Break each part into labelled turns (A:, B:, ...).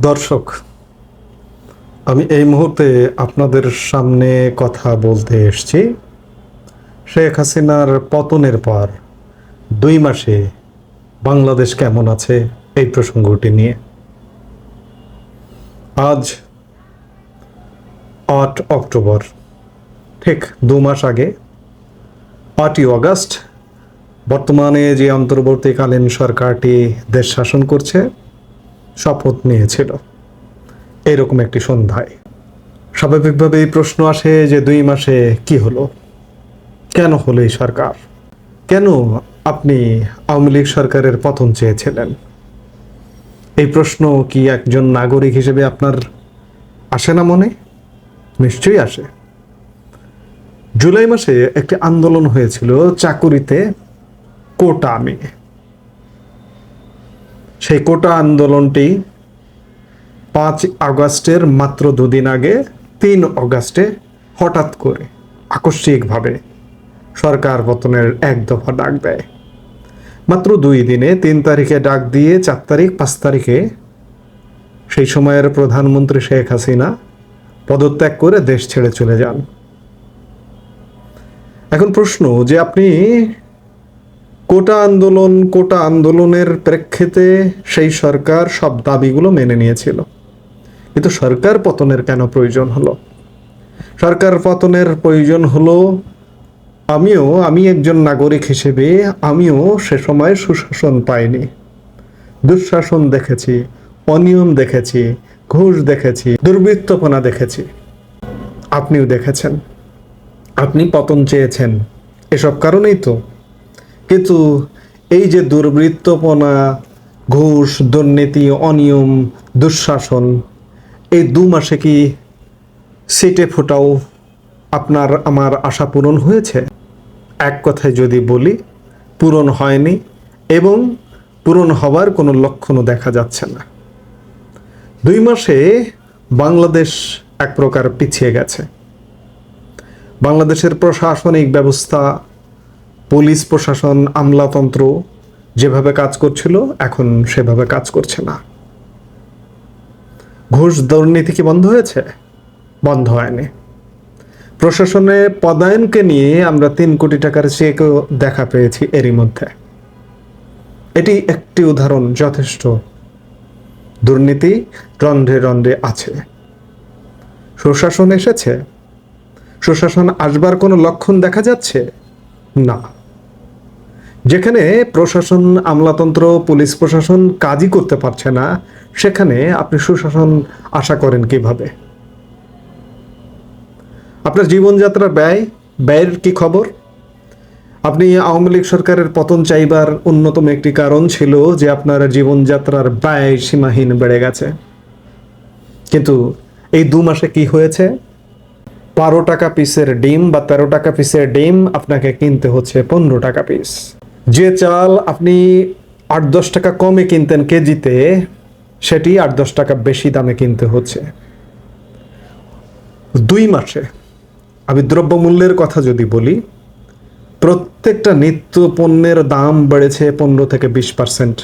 A: দর্শক, আমি এই মুহূর্তে আপনাদের সামনে কথা বলতে এসেছি শেখ হাসিনার পতনের পর 2 মাসে বাংলাদেশ কেমন আছে এই প্রসঙ্গটি নিয়ে। আজ 8 অক্টোবর, ঠিক 2 মাস আগে 8ই অগস্ট বর্তমানে যে অন্তর্বর্তীকালীন সরকারটি দেশ শাসন করছে শপথ নিয়েছিল এরকম একটি সন্ধ্যায়। স্বাভাবিকভাবে এই প্রশ্ন আসে যে 2 মাসে কি হলো, কেন হলো এই সরকার, কেন আপনি আওয়ামী লীগ সরকারের পতন চেয়েছিলেন? এই প্রশ্ন কি একজন নাগরিক হিসেবে আপনার আসে না মনে? নিশ্চয়ই আসে। জুলাই মাসে একটি আন্দোলন হয়েছিল চাকুরিতে কোটা নিয়ে। সেই কোটা আন্দোলনটি 5 আগস্টের মাত্র 2 দিন আগে 3 অগস্টে হঠাৎ করে আকস্মিকভাবে সরকার পতনের এক দফা ডাক দেয়। মাত্র 2 দিনে 3 তারিখে ডাক দিয়ে 4 তারিখ 5 তারিখে সেই সময়ের প্রধানমন্ত্রী শেখ হাসিনা পদত্যাগ করে দেশ ছেড়ে চলে যান। এখন প্রশ্ন যে আপনি কোটা আন্দোলনের প্রেক্ষিতে সেই সরকার সব দাবিগুলো মেনে নিয়েছিল, কিন্তু সরকার পতনের কেন প্রয়োজন হলো? সরকার পতনের প্রয়োজন হলো আমি একজন নাগরিক হিসেবে আমিও সে সময় সুশাসন পাইনি, দুঃশাসন দেখেছি, অনিয়ম দেখেছি, ঘুষ দেখেছি, দুর্বৃত্তপনা দেখেছি। আপনিও দেখেছেন, আপনি পতন চেয়েছেন এসব কারণেই তো। কিন্তু এই যে দুর্বৃত্তপনা, ঘুষ, দুর্নীতি, অনিয়ম, দুঃশাসন, এই 2 মাসে কি সিটে ফোটাও আপনার আমার আশা পূরণ হয়েছে? এক কথায় যদি বলি, পূরণ হয়নি এবং পূরণ হবার কোনো লক্ষণও দেখা যাচ্ছে না। 2 মাসে বাংলাদেশ এক প্রকার পিছিয়ে গেছে। বাংলাদেশের প্রশাসনিক ব্যবস্থা, পুলিশ প্রশাসন, আমলাতন্ত্র যেভাবে কাজ করছিল এখন সেভাবে কাজ করছে না। ঘুষ দুর্নীতি কি বন্ধ হয়েছে? বন্ধ হয়নি। প্রশাসনে পদায়নকে নিয়ে আমরা 3 কোটি টাকার চেকও দেখা পেয়েছি এরই মধ্যে। এটি একটি উদাহরণ, যথেষ্ট। দুর্নীতি রন্ধ্রে রন্ধ্রে আছে। সুশাসন এসেছে? সুশাসন আসবার কোনো লক্ষণ দেখা যাচ্ছে না। যেখানে প্রশাসন, আমলাতন্ত্র, পুলিশ প্রশাসন কাজই করতে পারছে না, সেখানে আপনি সুশাসন আশা করেন কিভাবে? আপনার জীবনযাত্রার ব্যয়ের কি খবর? আপনি আওয়ামী লীগ সরকারের পতন চাইবার অন্যতম একটি কারণ ছিল যে আপনার জীবনযাত্রার ব্যয় সীমাহীন বেড়ে গেছে। কিন্তু এই 2 মাসে কি হয়েছে? 12 টাকা পিসের ডিম বা 13 টাকা পিসের ডিম আপনাকে কিনতে হচ্ছে 15 টাকা পিস। যে চাল আপনি 8-10 টাকা কমে কিনতেন কেজিতে, সেটি 8-10 টাকা বেশি দামে কিনতে হচ্ছে। 2 মাসে আমি দ্রব্যমূল্যের কথা যদি বলি, প্রত্যেকটা নিত্য পণ্যের দাম বেড়েছে 15 থেকে 20%।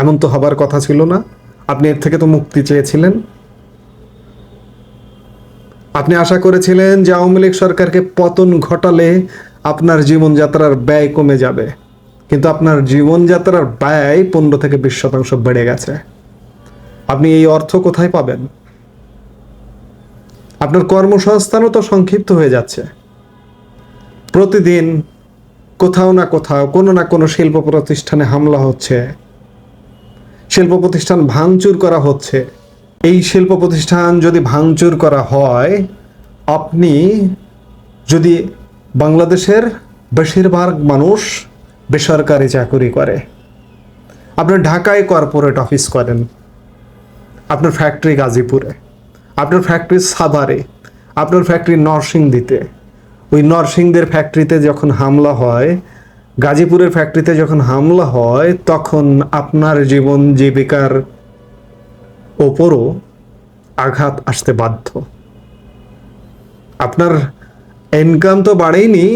A: এমন তো হবার কথা ছিল না। আপনি এর থেকে তো মুক্তি চেয়েছিলেন। আপনি আশা করেছিলেন যে আওয়ামী লীগ সরকারকে পতন ঘটালে আপনার জীবনযাত্রার ব্যয় কমে যাবে, কিন্তু আপনার জীবনযাত্রার ব্যয় 15 থেকে 20% বেড়ে গেছে। আপনি এই অর্থ কোথায় পাবেন? আপনার কর্মসংস্থানও তো সংক্ষিপ্ত হয়ে যাচ্ছে। প্রতিদিন কোথাও না কোথাও কোনো না কোনো শিল্প প্রতিষ্ঠানে হামলা হচ্ছে, শিল্প প্রতিষ্ঠান ভাঙচুর করা হচ্ছে। এই শিল্প প্রতিষ্ঠান যদি ভাঙচুর করা হয়, আপনি যদি বাংলাদেশের বেশিরভাগ মানুষ বেসরকারি চাকরি করে, আপনার ঢাকায় কর্পোরেট অফিস করেন, আপনার ফ্যাক্টরি গাজীপুরে, আপনার ফ্যাক্টরি সাভারে, আপনার ফ্যাক্টরি নরসিংদীতে, ওই নরসিংদীর ফ্যাক্টরিতে যখন হামলা হয়, গাজীপুরের ফ্যাক্টরিতে যখন হামলা হয়, তখন আপনার জীবন জীবিকার ওপরও আঘাত আসতে বাধ্য। আপনার ইনকাম তো বাড়েনি,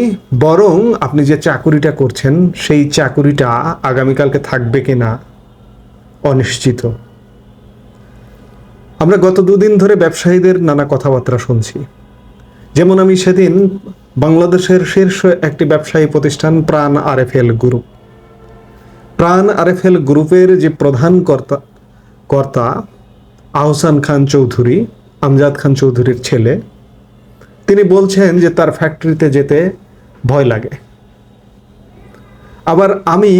A: বরং আপনি যে চাকুরিটা করছেন সেই চাকুরিটা আগামীকালকে থাকবে কিনা অনিশ্চিত। আমরা গত দুদিন ধরে ব্যবসায়ীদের নানা কথাবার্তা শুনছি। যেমন আমি সেদিন বাংলাদেশের শীর্ষ একটি ব্যবসায়ী প্রতিষ্ঠান প্রাণ আরএফএল গ্রুপ, প্রাণ আরএফএল গ্রুপের যে প্রধান কর্তা আহসান খান চৌধুরী, আমজাদ খান চৌধুরীর ছেলে, তিনি বলছেন যে তার ফ্যাক্টরিতে যেতে ভয় লাগে। আবার আমি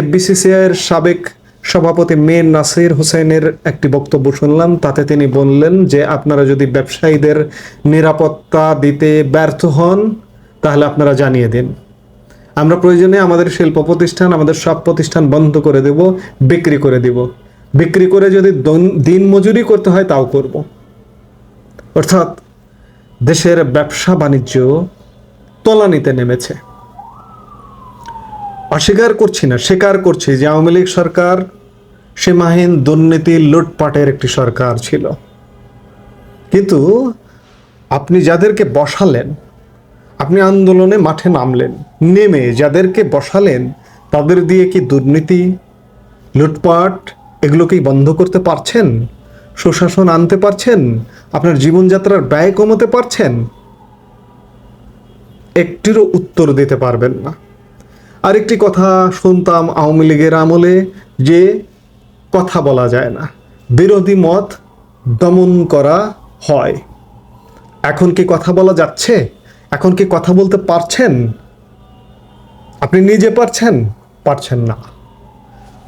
A: এফবিসিসিআইয়ের সাবেক সভাপতি মীর নাসির হোসেনের একটি বক্তব্য শুনলাম, তাতে তিনি বললেন যে আপনারা যদি ব্যবসায়ীদের নিরাপত্তা দিতে ব্যর্থ হন তাহলে আপনারা জানিয়ে দিন, আমরা প্রয়োজনে আমাদের শিল্প প্রতিষ্ঠান, আমাদের সব প্রতিষ্ঠান বন্ধ করে দেব, বিক্রি করে দিব, বিক্রি করে যদি দিন মজুরি করতে হয় তাও করব। অর্থাৎ দেশের ব্যবসা বাণিজ্য তলানিতে নেমেছে। অস্বীকার করছি না, স্বীকার করছি যে আওয়ামী লীগ সরকার সীমাহীন দুর্নীতি লুটপাটের একটি সরকার ছিল, কিন্তু আপনি যাদেরকে বসালেন, আপনি আন্দোলনে মাঠে নামলেন, নেমে যাদেরকে বসালেন তাদের দিয়ে কি দুর্নীতি লুটপাট এগুলোকেই বন্ধ করতে পারছেন? সুশাসন আনতে পারছেন? আপনার জীবনযাত্রার ব্যয় কমাতে পারছেন? একটিরও উত্তর দিতে পারবেন না। আরেকটি কথা শুনতাম আওয়ামী লীগের আমলে, যে কথা বলা যায় না, বিরোধী মত দমন করা হয়। এখন কি কথা বলা যাচ্ছে? এখন কি কথা বলতে পারছেন? আপনি নিজে পারছেন? পারছেন না।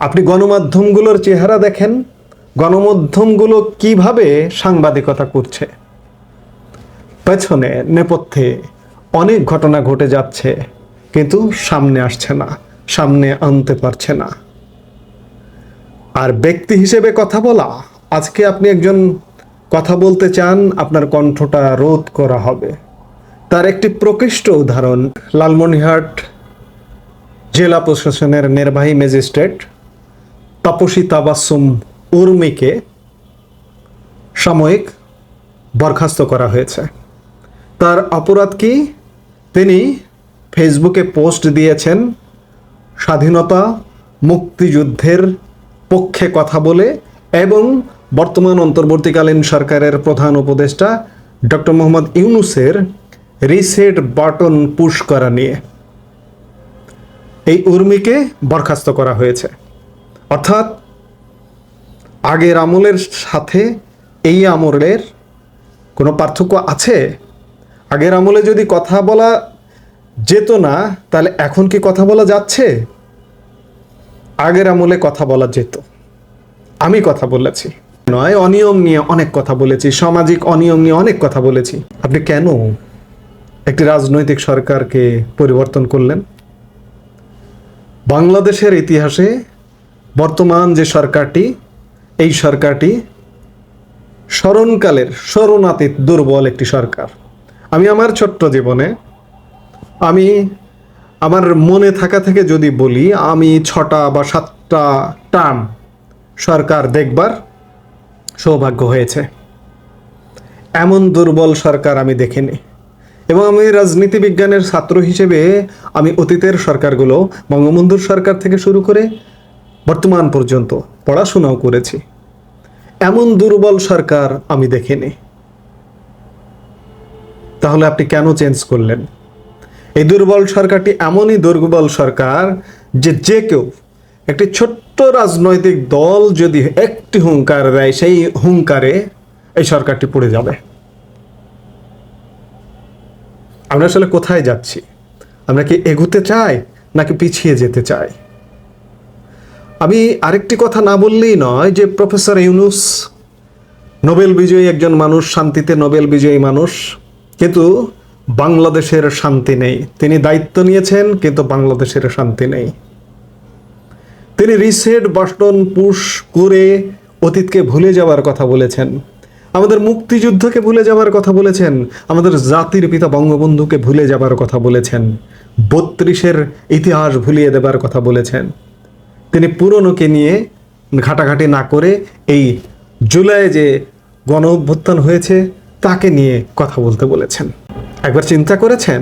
A: আপনি গণমাধ্যমগুলোর চেহারা দেখেন, গণমাধ্যমগুলো কিভাবে সাংবাদিকতা করছে। পেছনে নেপথ্যে অনেক ঘটনা ঘটে যাচ্ছে, কিন্তু সামনে আসছে না, সামনে আনতে পারছে না। আর ব্যক্তি হিসেবে কথা বলা, আজকে আপনি একজন কথা বলতে চান, আপনার কণ্ঠটা রোধ করা হবে। তার একটি প্রকৃষ্ট উদাহরণ লালমনিরহাট জেলা প্রশাসনের নির্বাহী ম্যাজিস্ট্রেট তাপসী তাবাসসুম উর্মিকে সাময়িক বরখাস্ত করা হয়েছে। তার অপরাধ কি? তিনি ফেসবুকে পোস্ট দিয়েছেন স্বাধীনতা মুক্তিযুদ্ধের পক্ষে কথা বলে এবং বর্তমান অন্তর্বর্তীকালীন সরকারের প্রধান উপদেষ্টা ডক্টর মোহাম্মদ ইউনূসের রিসেট বাটন পুশ করা নিয়ে এই উর্মিকে বরখাস্ত করা হয়েছে। অর্থাৎ আগের আমলের সাথে এই আমলের কোনো পার্থক্য আছে? আগের আমলে যদি কথা বলা যেত না, তাহলে এখন কি কথা বলা যাচ্ছে? আগের আমলে কথা বলা যেত। আমি কথা বলেছি নয়, অনিয়ম নিয়ে অনেক কথা বলেছি, সামাজিক অনিয়ম নিয়ে অনেক কথা বলেছি। আপনি কেন একটি রাজনৈতিক সরকারকে পরিবর্তন করলেন? বাংলাদেশের ইতিহাসে বর্তমান যে সরকারটি, এই সরকারটি স্মরণকালের স্মরণাতীত দুর্বল একটি সরকার। আমি আমার ছোট্ট জীবনে, আমি আমার মনে থাকা থেকে যদি বলি, আমি 6টা বা 7টা টার্ম সরকার দেখবার সৌভাগ্য হয়েছে। এমন দুর্বল সরকার আমি দেখিনি। এবং আমি রাজনীতি বিজ্ঞানের ছাত্র হিসেবে আমি অতীতের সরকারগুলো, বঙ্গবন্ধুর সরকার থেকে শুরু করে বর্তমান পর্যন্ত পড়াশোনাও করেছি। এমন দুর্বল সরকার আমি দেখিনি। তাহলে আপনি কেন চেঞ্জ করলেন? এই দুর্বল সরকারটি এমনই দুর্বল সরকার যে কেউ, একটি ছোট্ট রাজনৈতিক দল যদি একটি হুঙ্কার দেয়, সেই হুঙ্কারে এই সরকারটি পড়ে যাবে। আমরা আসলে কোথায় যাচ্ছি? আমরা কি এগুতে চাই নাকি পিছিয়ে যেতে চাই? আমি আরেকটি কথা না বললেই নয় যে প্রফেসর ইউনূস নোবেল বিজয়ী একজন মানুষ, শান্তিতে নোবেল বিজয়ী মানুষ, কিন্তু বাংলাদেশের শান্তি নেই। তিনি দায়িত্ব নিয়েছেন, কিন্তু বাংলাদেশের শান্তি নেই। তিনি রিসেট বাটন পুশ করে অতীতকে ভুলে যাওয়ার কথা বলেছেন, আমাদের মুক্তিযুদ্ধকে ভুলে যাওয়ার কথা বলেছেন, আমাদের জাতির পিতা বঙ্গবন্ধুকে ভুলে যাবার কথা বলেছেন, 32-এর ইতিহাস ভুলিয়ে দেবার কথা বলেছেন। তিনি পুরনোকে নিয়ে ঘাটাঘাটি না করে এই জুলাইয়ে যে গণ অভ্যুত্থান হয়েছে তাকে নিয়ে কথা বলতে বলেছেন। একবার চিন্তা করেছেন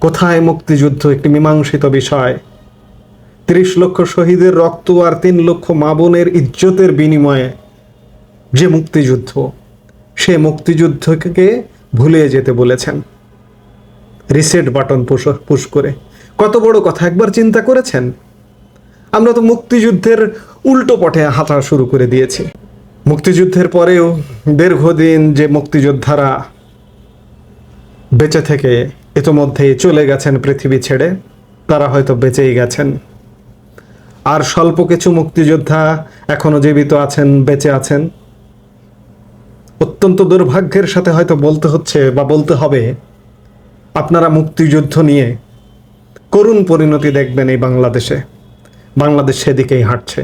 A: কোথায় মুক্তিযুদ্ধ একটি মীমাংসিত বিষয়? 30 লক্ষ শহীদের রক্ত আর 3 লক্ষ মা বোনের ইজ্জতের বিনিময়ে যে মুক্তিযুদ্ধ, সে মুক্তিযুদ্ধকে ভুলে যেতে বলেছেন রিসেট বাটন পুশ করে। কত বড় কথা একবার চিন্তা করেছেন? আমরা তো মুক্তিযুদ্ধের উল্টো পথে হাঁটা শুরু করে দিয়েছি। মুক্তিযুদ্ধের পরেও দীর্ঘদিন যে মুক্তিযোদ্ধারা বেঁচে থেকে ইতোমধ্যেই চলে গেছেন পৃথিবী ছেড়ে, তারা হয়তো বেঁচেই গেছেন। আর স্বল্প কিছু মুক্তিযোদ্ধা এখনো জীবিত আছেন, বেঁচে আছেন। অত্যন্ত দুর্ভাগ্যের সাথে হয়তো বলতে হচ্ছে বা বলতে হবে, আপনারা মুক্তিযুদ্ধ নিয়ে করুণ পরিণতি দেখবেন এই বাংলাদেশে। বাংলাদেশ সেদিকেই হাঁটছে।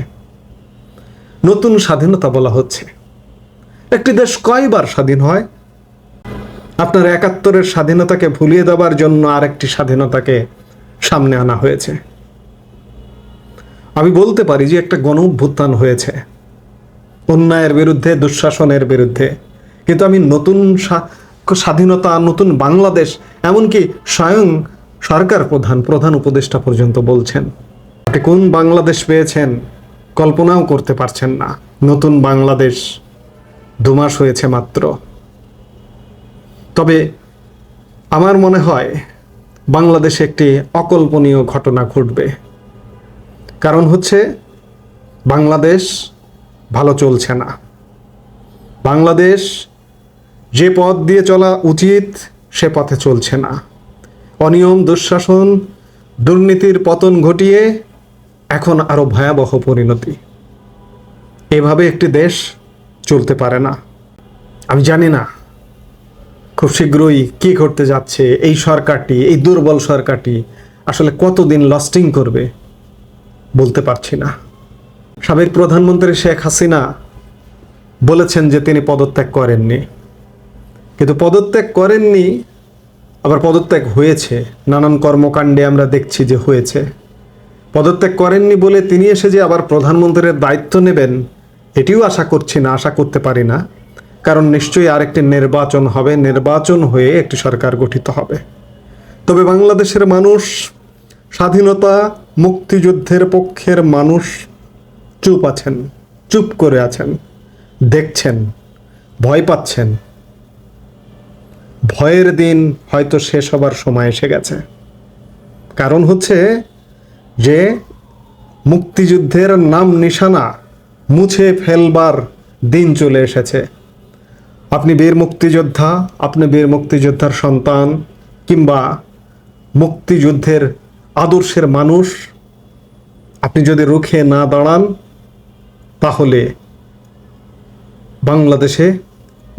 A: নতুন স্বাধীনতা বলা হচ্ছে। একটি দেশ কয়বার স্বাধীন হয়? আপনার 71-এর স্বাধীনতাকে ভুলিয়ে দেওয়ার জন্য আরেকটি স্বাধীনতাকে সামনে আনা হয়েছে। আমি বলতে পারি যে একটা গণ অভ্যুত্থান হয়েছে অন্যায়ের বিরুদ্ধে, দুঃশাসনের বিরুদ্ধে, কিন্তু আমি নতুন স্বাধীনতা, নতুন বাংলাদেশ, এমনকি স্বয়ং সরকার প্রধান উপদেষ্টা পর্যন্ত বলছেন আপনি কোন বাংলাদেশ পেয়েছেন কল্পনাও করতে পারছেন না। নতুন বাংলাদেশ 2 মাস হয়েছে মাত্র। তবে আমার মনে হয় বাংলাদেশে একটি অকল্পনীয় ঘটনা ঘটবে। কারণ হচ্ছে বাংলাদেশ ভালো চলছে না। বাংলাদেশ যে পথ দিয়ে চলা উচিত সে পথে চলছে না। অনিয়ম, দুঃশাসন, দুর্নীতির পতন ঘটিয়ে এখন আরো ভয়াবহ পরিণতি। এভাবে একটি দেশ চলতে পারে না। আমি জানি না খুব শীঘ্রই কি করতে যাচ্ছে এই সরকারটি, এই দুর্বল সরকারটি আসলে কতদিন লাস্টিং করবে বলতে পারছি না। সাবেক প্রধানমন্ত্রী শেখ হাসিনা বলেছেন যে তিনি পদত্যাগ করেননি, কিন্তু পদত্যাগ করেননি, আবার পদত্যাগ হয়েছে। নানান কর্মকাণ্ডে আমরা দেখছি যে হয়েছে। পদত্যাগ করেননি বলে তিনি এসে যে আবার প্রধানমন্ত্রীর দায়িত্ব নেবেন, এটিও আশা করছি না, আশা করতে পারি না। কারণ নিশ্চয়ই আরেকটি নির্বাচন হবে, নির্বাচন হয়ে একটি সরকার গঠিত হবে। তবে বাংলাদেশের মানুষ, স্বাধীনতা মুক্তিযুদ্ধের পক্ষের মানুষ চুপ আছেন, চুপ করে আছেন, দেখছেন, ভয় পাচ্ছেন। ভয়ের দিন হয়তো শেষ হবার সময় এসে গেছে। কারণ হচ্ছে যে মুক্তিযুদ্ধের নাম নিশানা মুছে ফেলবার দিন চলে এসেছে। আপনি বীর মুক্তিযোদ্ধা, আপনি বীর মুক্তিযোদ্ধার সন্তান, কিংবা মুক্তিযুদ্ধের আদর্শের মানুষ, আপনি যদি রুখে না দাঁড়ান তাহলে বাংলাদেশে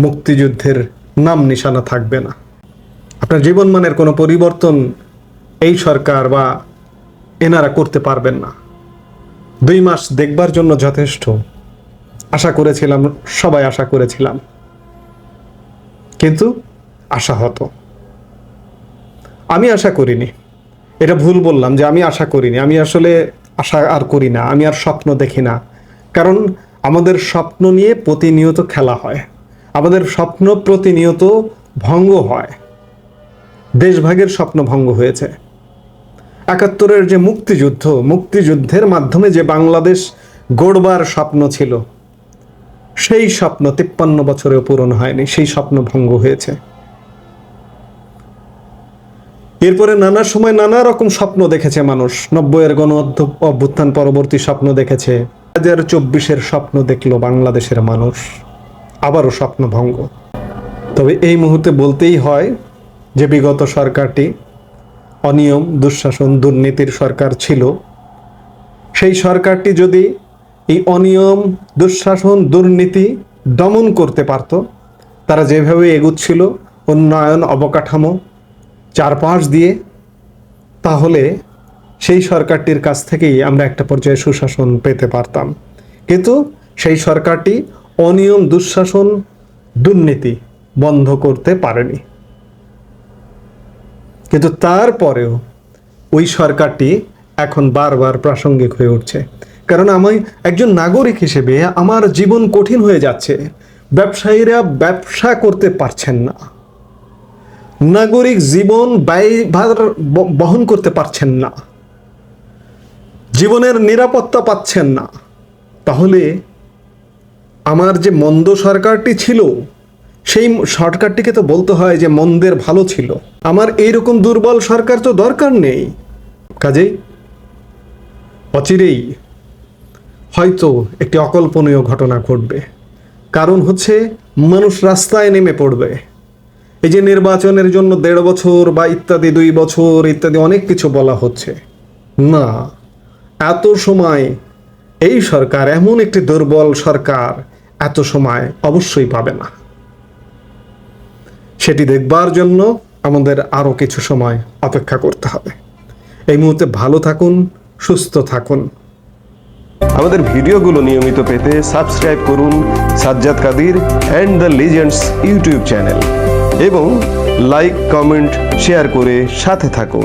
A: মুক্তিযুদ্ধের নাম নিশানা থাকবে না। আপনার জীবনমানের কোনো পরিবর্তন এই সরকার বা এনারা করতে পারবেন না। 2 মাস দেখবার জন্য যথেষ্ট। আশা করেছিলাম, সবাই আশা করেছিলাম, কিন্তু আশা হতো। আমি আশা করিনি, এটা ভুল বললাম যে আমি আশা করিনি। আমি আসলে আশা আর করি না, আমি আর স্বপ্ন দেখি না। কারণ আমাদের স্বপ্ন নিয়ে প্রতিনিয়ত খেলা হয়, আমাদের স্বপ্ন প্রতিনিয়ত ভঙ্গ হয়। দেশভাগের স্বপ্ন ভঙ্গ হয়েছে। 71-এর যে মুক্তিযুদ্ধ, মুক্তিযুদ্ধের মাধ্যমে যে বাংলাদেশ গড়বার স্বপ্ন ছিল, সেই স্বপ্ন 53 বছরেও পূরণ হয়নি, সেই স্বপ্ন ভঙ্গ হয়েছে। এরপরে নানা সময় নানা রকম স্বপ্ন দেখেছে মানুষ। 90-এর গণ অভ্যুত্থান পরবর্তী স্বপ্ন দেখেছে, 2024-এর স্বপ্ন দেখলো বাংলাদেশের মানুষ, আবারও স্বপ্ন ভঙ্গ। তবে এই মুহূর্তে বলতেই হয় যে বিগত সরকারটি অনিয়ম, দুঃশাসন, দুর্নীতির সরকার ছিল। সেই সরকারটি যদি এই অনিয়ম, দুঃশাসন, দুর্নীতি দমন করতে পারত, তারা যেভাবে এগুচ্ছিল উন্নয়ন, অবকাঠামো চারপাশ দিয়ে, তাহলে সেই সরকারটির কাছ থেকেই আমরা একটা পর্যায়ে সুশাসন পেতে পারতাম। কিন্তু সেই সরকারটি অনিয়ম, দুঃশাসন, দুর্নীতি বন্ধ করতে পারেনি। কিন্তু তারপরেও ওই সরকারটি এখন বারবার প্রাসঙ্গিক হয়ে উঠছে। কারণ আমি একজন নাগরিক হিসেবে আমার জীবন কঠিন হয়ে যাচ্ছে। ব্যবসায়ীরা ব্যবসা করতে পারছেন না, নাগরিক জীবন ব্যয়ভার বহন করতে পারছেন না, জীবনের নিরাপত্তা পাচ্ছেন না, তাহলে আমার যে মন্দ সরকারটি ছিল সেই সরকারটিকে তো বলতে হয় যে মন্দের ভালো ছিল। আমার এইরকম দুর্বল সরকার তো দরকার নেই। কাজেই অচিরেই হয়তো একটি অকল্পনীয় ঘটনা ঘটবে। কারণ হচ্ছে মানুষ রাস্তায় নেমে পড়বে। এই যে নির্বাচনের জন্য 1.5 বছর বা ইত্যাদি 2 বছর ইত্যাদি অনেক কিছু বলা হচ্ছে, না, এত সময় এই সরকার, এমন একটি দুর্বল সরকার এত সময় অবশ্যই পাবে না। সেটি দেখবার জন্য আমাদের আরো কিছু সময় অপেক্ষা করতে হবে। এই মুহূর্তে ভালো থাকুন, সুস্থ থাকুন।
B: আমাদের ভিডিওগুলো নিয়মিত পেতে সাবস্ক্রাইব করুন Sajjad Kadir and the legends YouTube channel এবং লাইক, কমেন্ট, শেয়ার করে সাথে থাকুন।